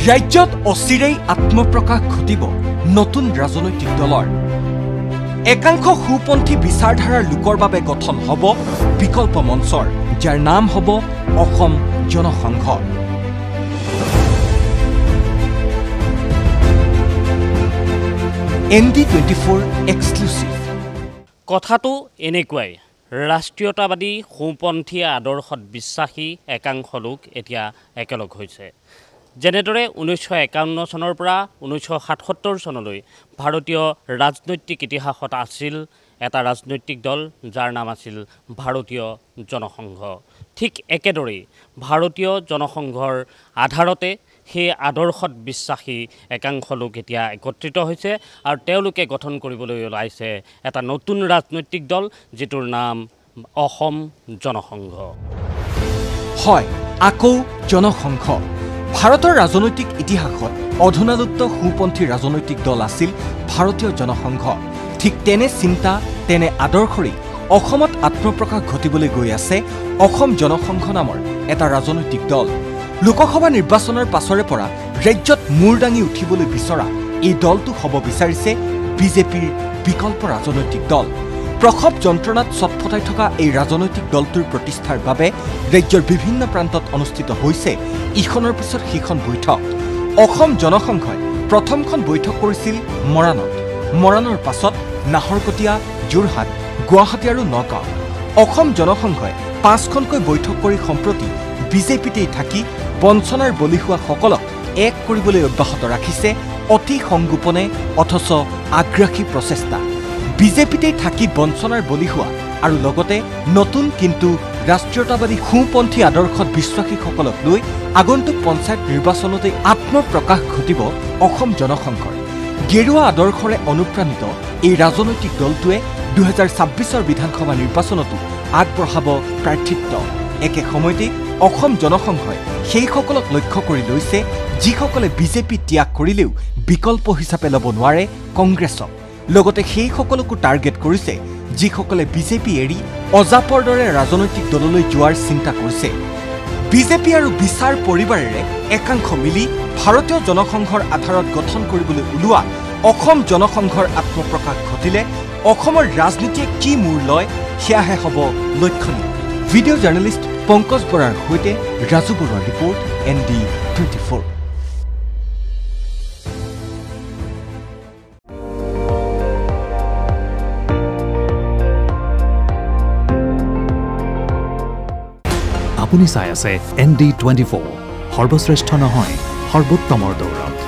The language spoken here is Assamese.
ৰাজ্যত অচিৰেই আত্মপ্ৰকাশ ঘটিব নতুন ৰাজনৈতিক দলৰ একাংশ সুপন্থী বিচাৰধাৰাৰ লোকৰ বাবে গঠন হ'ব বিকল্প মঞ্চৰ যাৰ নাম হ'ব অসম জনসংঘ ND24 এক্সক্লুসিভ কথাটো এনেকুৱাই ৰাষ্ট্ৰীয়তাবাদী সুপন্থী আদৰ্শত বিশ্বাসী একাংশ লোক এতিয়া একেলগ হৈছে যেনেদৰে 1951 চনৰ পৰা 1977 চনলৈ ভাৰতীয় ৰাজনৈতিক ইতিহাসত আছিল এটা ৰাজনৈতিক দল যাৰ নাম আছিল ভাৰতীয় জনসংঘ ঠিক একেদৰে ভাৰতীয় জনসংঘৰ আধাৰতে সেই আদৰ্শত বিশ্বাসী একাংশ লোক এতিয়া একত্ৰিত হৈছে আৰু তেওঁলোকে গঠন কৰিবলৈ ওলাইছে এটা নতুন ৰাজনৈতিক দল যিটোৰ নাম অসম জনসংঘ হয় আকৌ জনসংঘ ভাৰতৰ ৰাজনৈতিক ইতিহাসত অধুনালুপ্ত সুপন্থী ৰাজনৈতিক দল আছিল ভাৰতীয় জনসংঘ ঠিক তেনে চিন্তা তেনে আদৰ্শৰে অসমত আত্মপ্ৰকাশ ঘটিবলৈ গৈ আছে অসম জনসংঘ নামৰ এটা ৰাজনৈতিক দল লোকসভা নিৰ্বাচনৰ পাছৰে পৰা ৰাজ্যত মূৰ দাঙি উঠিবলৈ বিচৰা এই দলটো হ'ব বিচাৰিছে বিজেপিৰ বিকল্প ৰাজনৈতিক দল প্ৰখব যন্ত্ৰণাত ছটফটাই থকা এই ৰাজনৈতিক দলটোৰ প্ৰতিষ্ঠাৰ বাবে ৰাজ্যৰ বিভিন্ন প্ৰান্তত অনুষ্ঠিত হৈছে ইখনৰ পিছত সিখন বৈঠক অসম জনসংঘই প্ৰথমখন বৈঠক কৰিছিল মৰাণৰ পাছত নাহৰকটীয়া যোৰহাট গুৱাহাটী আৰু নগাঁও অসম জনসংঘই 5খনকৈ বৈঠক কৰি সম্প্ৰতি বিজেপিতেই থাকি বঞ্চনাৰ বলি হোৱা সকলক এক কৰিবলৈ অব্যাহত ৰাখিছে অতি সংগোপনে অথচ আগ্ৰাসী প্ৰচেষ্টা বিজেপিতেই থাকি বঞ্চনাৰ বলি হোৱা আৰু লগতে নতুন কিন্তু ৰাষ্ট্ৰীয়তাবাদী সুপন্থী আদৰ্শত বিশ্বাসীসকলক লৈ আগন্তুক পঞ্চায়ত নিৰ্বাচনতে আত্মপ্ৰকাশ ঘটিব অসম জনসংঘৰ গেৰুৱা আদৰ্শৰে অনুপ্ৰাণিত এই ৰাজনৈতিক দলটোৱে 2026 বিধানসভা নিৰ্বাচনতো আগবঢ়াব প্ৰাৰ্থিত্ব একে সময়তে অসম জনসংঘই সেইসকলক লক্ষ্য কৰি লৈছে যিসকলে বিজেপি ত্যাগ কৰিলেও বিকল্প হিচাপে ল'ব নোৱাৰে কংগ্ৰেছক লগতে সেইসকলকো টাৰ্গেট কৰিছে যিসকলে বিজেপি এৰি অজাপৰ দৰে ৰাজনৈতিক দললৈ যোৱাৰ চিন্তা কৰিছে বিজেপি আৰু বিচাৰ পৰিবাৰেৰে একাংশ মিলি ভাৰতীয় জনসংঘৰ আধাৰত গঠন কৰিবলৈ ওলোৱা অসম জনসংঘৰ আত্মপ্ৰকাশ ঘটিলে অসমৰ ৰাজনীতিয়ে কি মূৰ লয় সেয়াহে হ'ব লক্ষণীয় ভিডিঅ' জাৰ্নেলিষ্ট পংকজ বৰাৰ সৈতে ৰাজু বৰুৱাৰ ৰিপৰ্ট ND24 আপুনি চাই আছে ND24 সৰ্বশ্ৰেষ্ঠ নহয় সৰ্বোত্তমৰ দৌৰত